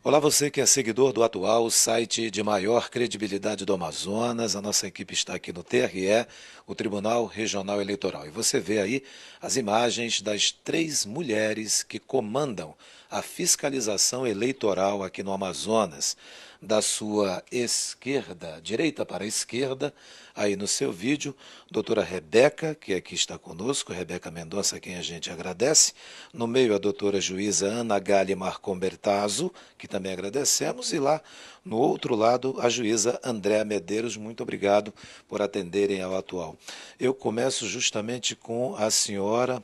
Olá, você que é seguidor do Atual, site de maior credibilidade do Amazonas. A nossa equipe está aqui no TRE, o Tribunal Regional Eleitoral. E você vê aí as imagens das 3 mulheres que comandam a fiscalização eleitoral aqui no Amazonas. Da sua esquerda, direita para a esquerda, aí no seu vídeo, doutora Rebeca, que aqui está conosco, Rebeca Mendonça, a quem a gente agradece. No meio, a doutora juíza Ana Gali Marcon-Bertazzo, que também agradecemos. E lá, no outro lado, a juíza Andréa Medeiros. Muito obrigado por atenderem ao Atual. Eu começo justamente com a senhora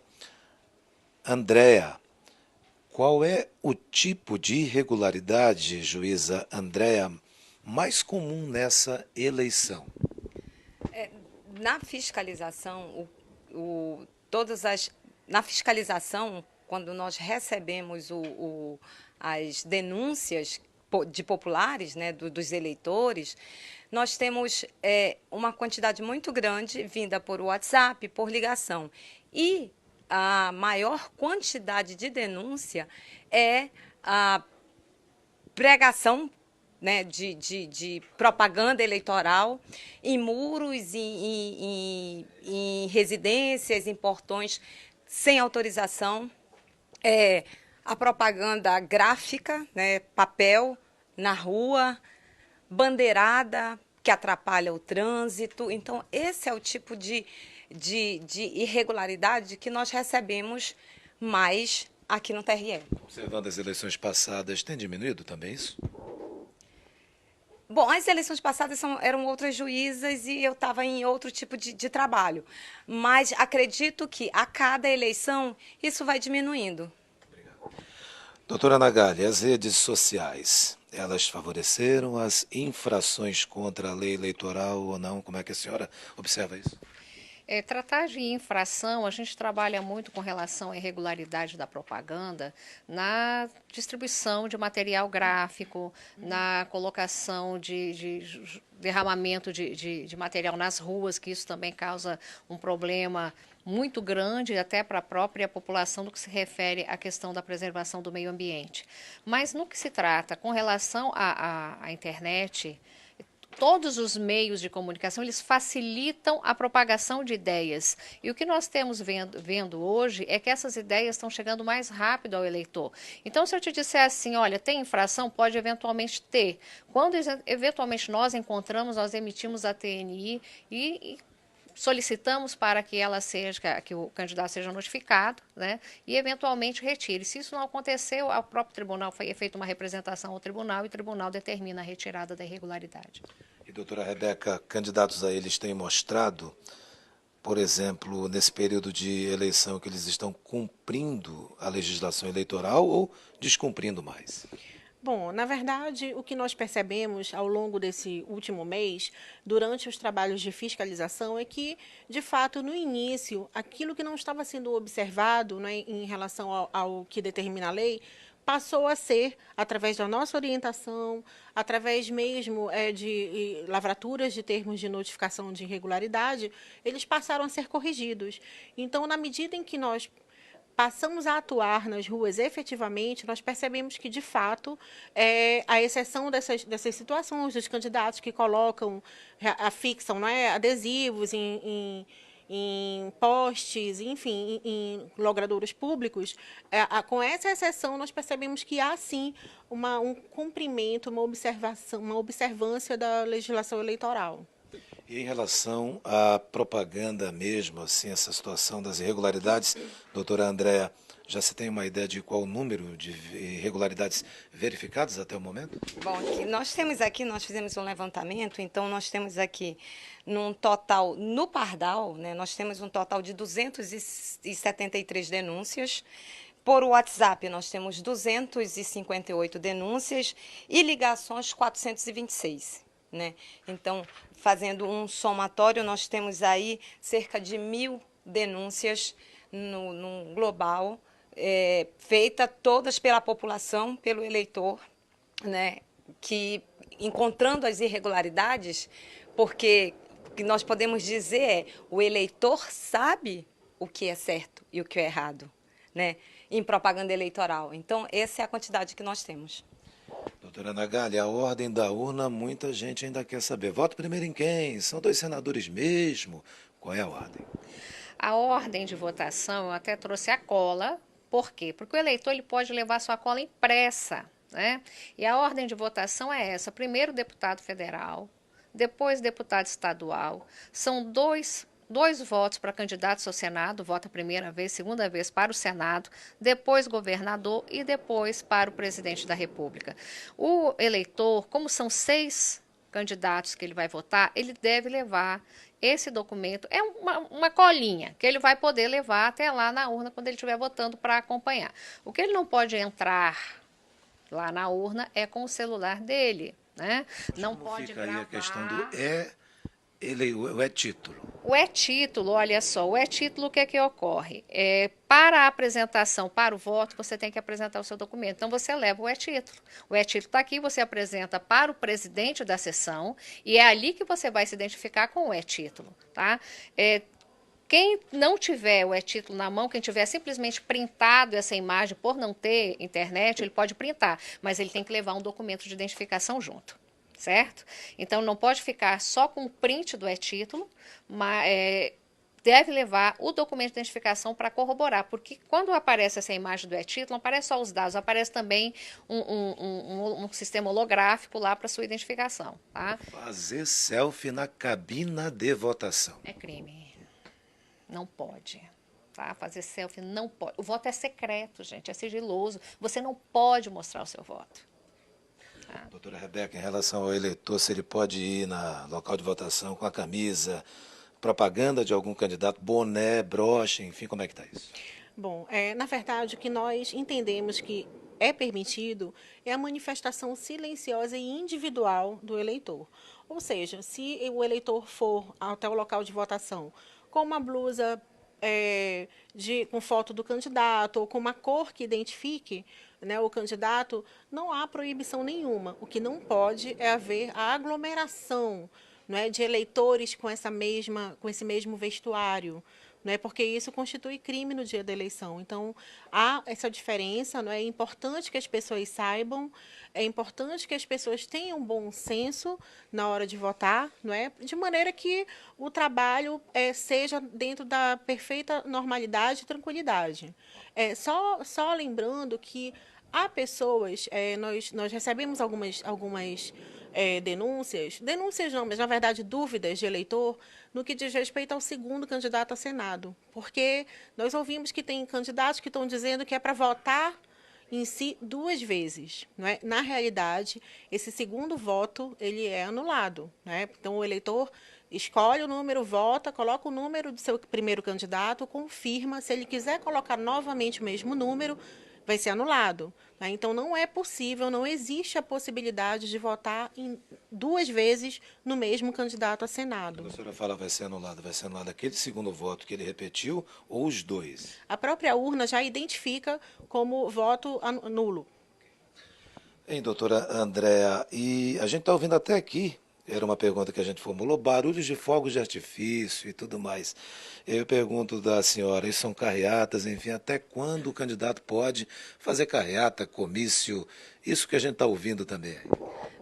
Andréa. Qual é o tipo de irregularidade, juíza Andréa, mais comum nessa eleição? Na fiscalização, todas na fiscalização, quando nós recebemos as denúncias de populares, né, dos eleitores, nós temos uma quantidade muito grande vinda por WhatsApp, por ligação. E a maior quantidade de denúncia é a pregação, né, de propaganda eleitoral em muros, em residências, em portões sem autorização, a propaganda gráfica, né, papel na rua, bandeirada que atrapalha o trânsito. Então, esse é o tipo de irregularidade que nós recebemos mais aqui no TRE. Observando as eleições passadas, tem diminuído também isso? Bom, as eleições passadas eram outras juízas e eu estava em outro tipo de trabalho. Mas acredito que a cada eleição isso vai diminuindo. Doutora Nagali, as redes sociais, elas favoreceram as infrações contra a lei eleitoral ou não? Como é que a senhora observa isso? Tratar de infração, a gente trabalha muito com relação à irregularidade da propaganda na distribuição de material gráfico, na colocação de derramamento de material nas ruas, que isso também causa um problema muito grande até para a própria população no que se refere à questão da preservação do meio ambiente. Mas no que se trata com relação à internet, todos os meios de comunicação, eles facilitam a propagação de ideias. E o que nós temos vendo hoje é que essas ideias estão chegando mais rápido ao eleitor. Então, se eu te disser assim, olha, tem infração, pode eventualmente ter. Quando eventualmente nós encontramos, nós emitimos a TNI e solicitamos para que ela seja, que o candidato seja notificado, né, e eventualmente retire. Se isso não aconteceu, o próprio tribunal foi feita uma representação ao tribunal e o tribunal determina a retirada da irregularidade. E, doutora Rebeca, candidatos a eles têm mostrado, por exemplo, nesse período de eleição, que eles estão cumprindo a legislação eleitoral ou descumprindo mais? Bom, na verdade, o que nós percebemos ao longo desse último mês, durante os trabalhos de fiscalização, é que, de fato, no início, aquilo que não estava sendo observado, né, em relação ao que determina a lei, passou a ser, através da nossa orientação, através mesmo de lavraturas de termos de notificação de irregularidade, eles passaram a ser corrigidos. Então, na medida em que nós passamos a atuar nas ruas efetivamente, nós percebemos que, de fato, a exceção dessas situações dos candidatos que colocam, afixam, não é, adesivos em postes, enfim, em logradouros públicos, com essa exceção, nós percebemos que há, sim, um cumprimento, uma observação, uma observância da legislação eleitoral. E em relação à propaganda mesmo, assim, essa situação das irregularidades, doutora Andréa, já se tem uma ideia de qual o número de irregularidades verificadas até o momento? Bom, nós fizemos um levantamento, então nós temos aqui, num total, no Pardal, né, nós temos um total de 273 denúncias. Por WhatsApp, nós temos 258 denúncias e ligações 426. Né? Então, fazendo um somatório, nós temos aí cerca de 1.000 denúncias no global, feitas todas pela população, pelo eleitor, né? Que encontrando as irregularidades, porque o que nós podemos dizer é o eleitor sabe o que é certo e o que é errado, né? Em propaganda eleitoral. Então, essa é a quantidade que nós temos. Doutora Nagali, a ordem da urna, muita gente ainda quer saber. Voto primeiro em quem? São 2 senadores mesmo? Qual é a ordem? A ordem de votação, eu até trouxe a cola. Por quê? Porque o eleitor ele pode levar sua cola impressa, né? E a ordem de votação é essa: primeiro deputado federal, depois deputado estadual. São dois votos para candidatos ao Senado, vota a primeira vez, segunda vez para o Senado, depois governador e depois para o presidente da República. O eleitor, como são 6 candidatos que ele vai votar, ele deve levar esse documento, é uma colinha que ele vai poder levar até lá na urna quando ele estiver votando para acompanhar. O que ele não pode entrar lá na urna é com o celular dele, né? Não Como pode fica aí gravar. a questão do o título? O e-título, olha só, o e-título, o que é que ocorre? Para a apresentação, para o voto, você tem que apresentar o seu documento. Então, você leva o e-título. O e-título está aqui, você apresenta para o presidente da sessão e é ali que você vai se identificar com o e-título, tá? Quem não tiver o e-título na mão, quem tiver simplesmente printado essa imagem por não ter internet, ele pode printar, mas ele tem que levar um documento de identificação junto. Certo? Então, não pode ficar só com o print do e-título, mas deve levar o documento de identificação para corroborar, porque quando aparece essa imagem do e-título, não aparece só os dados, aparece também um sistema holográfico lá para sua identificação. Tá? Fazer selfie na cabina de votação. É crime. Não pode. Tá? Fazer selfie não pode. O voto é secreto, gente, é sigiloso. Você não pode mostrar o seu voto. Doutora Rebeca, em relação ao eleitor, se ele pode ir na local de votação com a camisa, propaganda de algum candidato, boné, broche, enfim, como é que está isso? Bom, na verdade, o que nós entendemos que é permitido é a manifestação silenciosa e individual do eleitor. Ou seja, se o eleitor for até o local de votação com uma blusa com foto do candidato ou com uma cor que identifique, né, o candidato, não há proibição nenhuma. O que não pode é haver a aglomeração, né, de eleitores com esse mesmo vestuário, né, porque isso constitui crime no dia da eleição. Então, há essa diferença, não é? É importante que as pessoas saibam, é importante que as pessoas tenham bom senso na hora de votar, não é? De maneira que o trabalho seja dentro da perfeita normalidade e tranquilidade. Só lembrando que há pessoas, nós recebemos algumas denúncias não, mas na verdade dúvidas de eleitor no que diz respeito ao segundo candidato a Senado, porque nós ouvimos que tem candidatos que estão dizendo que é para votar em si 2 vezes, não é? Na realidade, esse segundo voto ele é anulado, né? Então o eleitor escolhe o número, vota, coloca o número do seu primeiro candidato, confirma, se ele quiser colocar novamente o mesmo número, vai ser anulado. Né? Então, não é possível, não existe a possibilidade de votar 2 vezes no mesmo candidato a Senado. Quando a senhora fala vai ser anulado aquele segundo voto que ele repetiu ou os 2? A própria urna já identifica como voto nulo. Hein, doutora Andréa, e a gente está ouvindo até aqui, era uma pergunta que a gente formulou, barulhos de fogos de artifício e tudo mais. Eu pergunto da senhora, isso são carreatas, enfim, até quando o candidato pode fazer carreata, comício, isso que a gente está ouvindo também?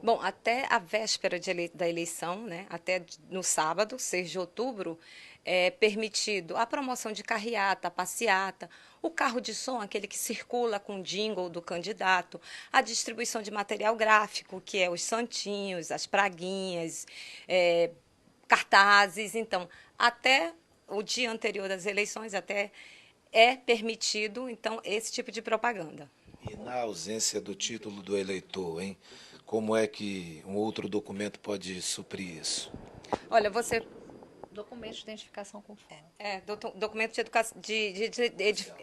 Bom, até a véspera da eleição, né, até no sábado, 6 de outubro, é permitido a promoção de carreata, passeata, o carro de som, aquele que circula com o jingle do candidato, a distribuição de material gráfico, que é os santinhos, as praguinhas, cartazes. Então, até o dia anterior das eleições, até é permitido, então, esse tipo de propaganda. E na ausência do título do eleitor, hein? Como é que um outro documento pode suprir isso? Olha, você... Documento de identificação com foto. Documento de educação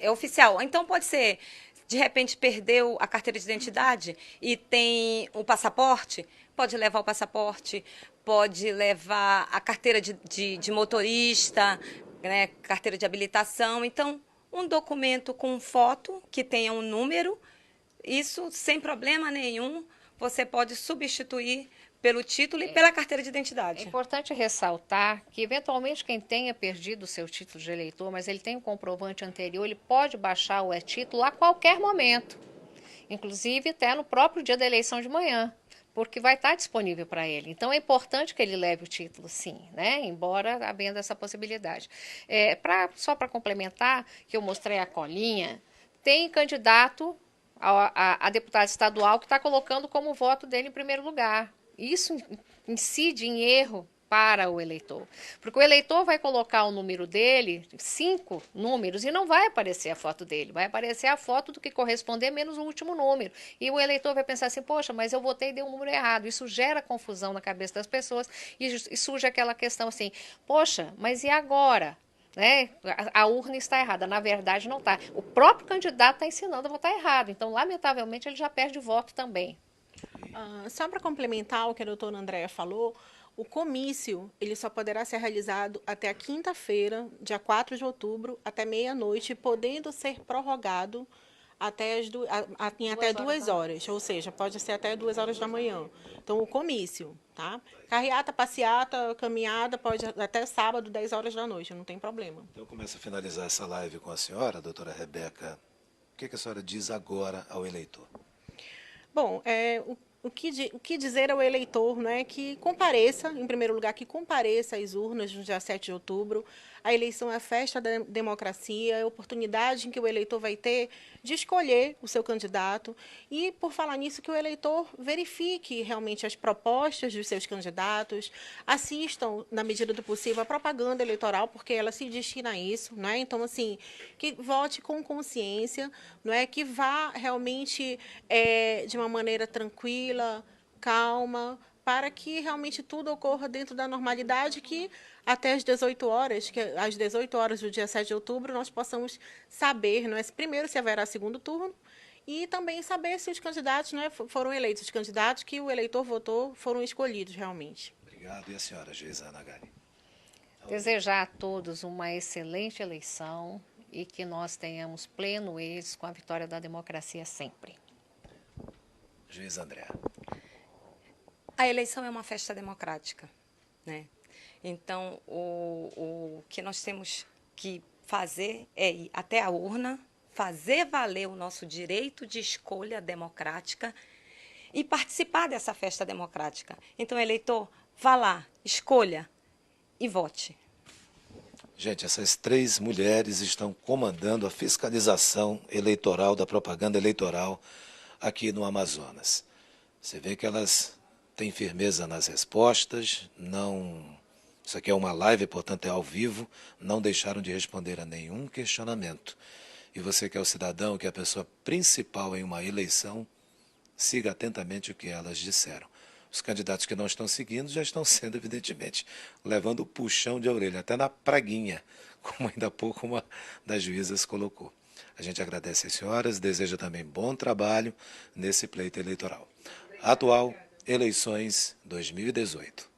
é oficial. Então pode ser, de repente perdeu a carteira de identidade e tem o passaporte, pode levar o passaporte, pode levar a carteira de motorista, né, carteira de habilitação. Então, um documento com foto que tenha um número, isso sem problema nenhum, você pode substituir pelo título e pela carteira de identidade. É importante ressaltar que, eventualmente, quem tenha perdido o seu título de eleitor, mas ele tem um comprovante anterior, ele pode baixar o e-título a qualquer momento. inclusive até no próprio dia da eleição de manhã, porque vai estar disponível para ele. Então é importante que ele leve o título, sim, né? Embora havendo essa possibilidade. Só para complementar, que eu mostrei a colinha, tem candidato a deputado estadual que está colocando como voto dele em primeiro lugar. Isso incide em erro para o eleitor. Porque o eleitor vai colocar o número dele, 5 números, e não vai aparecer a foto dele, vai aparecer a foto do que corresponder menos o último número. E o eleitor vai pensar assim, poxa, mas eu votei e dei um número errado. Isso gera confusão na cabeça das pessoas e surge aquela questão assim, poxa, mas e agora? Né? A urna está errada. Na verdade, não está. O próprio candidato está ensinando a votar errado. Então, lamentavelmente, ele já perde voto também. Só para complementar o que a doutora Andréa falou, o comício ele só poderá ser realizado até a quinta-feira, dia 4 de outubro, até meia-noite, podendo ser prorrogado em até 2 horas, ou seja, pode ser até 2 horas da manhã. Então, o comício, tá? Carreata, passeata, caminhada, pode até sábado, 10 horas da noite, não tem problema. Então, eu começo a finalizar essa live com a senhora, doutora Rebeca. O que a senhora diz agora ao eleitor? Bom, o que dizer ao eleitor, né, que compareça, em primeiro lugar, que compareça às urnas no dia 7 de outubro. A eleição é a festa da democracia, é a oportunidade em que o eleitor vai ter de escolher o seu candidato. E, por falar nisso, que o eleitor verifique realmente as propostas dos seus candidatos, assistam, na medida do possível, a propaganda eleitoral, porque ela se destina a isso, né? Então, assim, que vote com consciência, não é? Que vá realmente de uma maneira tranquila, calma, para que realmente tudo ocorra dentro da normalidade, que até às 18 horas, que às 18 horas do dia 7 de outubro, nós possamos saber, não é? Primeiro, se haverá segundo turno, e também saber se os candidatos, né, foram eleitos, os candidatos que o eleitor votou foram escolhidos realmente. Obrigado. E a senhora, Geisana Gari? Desejar a todos uma excelente eleição e que nós tenhamos pleno êxito com a vitória da democracia sempre. Juiz André. A eleição é uma festa democrática, né? Então, o que nós temos que fazer é ir até a urna, fazer valer o nosso direito de escolha democrática e participar dessa festa democrática. Então, eleitor, vá lá, escolha e vote. Gente, essas 3 mulheres estão comandando a fiscalização eleitoral, da propaganda eleitoral aqui no Amazonas. Você vê que elas têm firmeza nas respostas, isso aqui é uma live, portanto é ao vivo, não deixaram de responder a nenhum questionamento. E você que é o cidadão, que é a pessoa principal em uma eleição, siga atentamente o que elas disseram. Os candidatos que não estão seguindo já estão sendo, evidentemente, levando o puxão de orelha, até na praguinha, como ainda há pouco uma das juízas colocou. A gente agradece às senhoras, deseja também bom trabalho nesse pleito eleitoral. Atual, eleições 2018.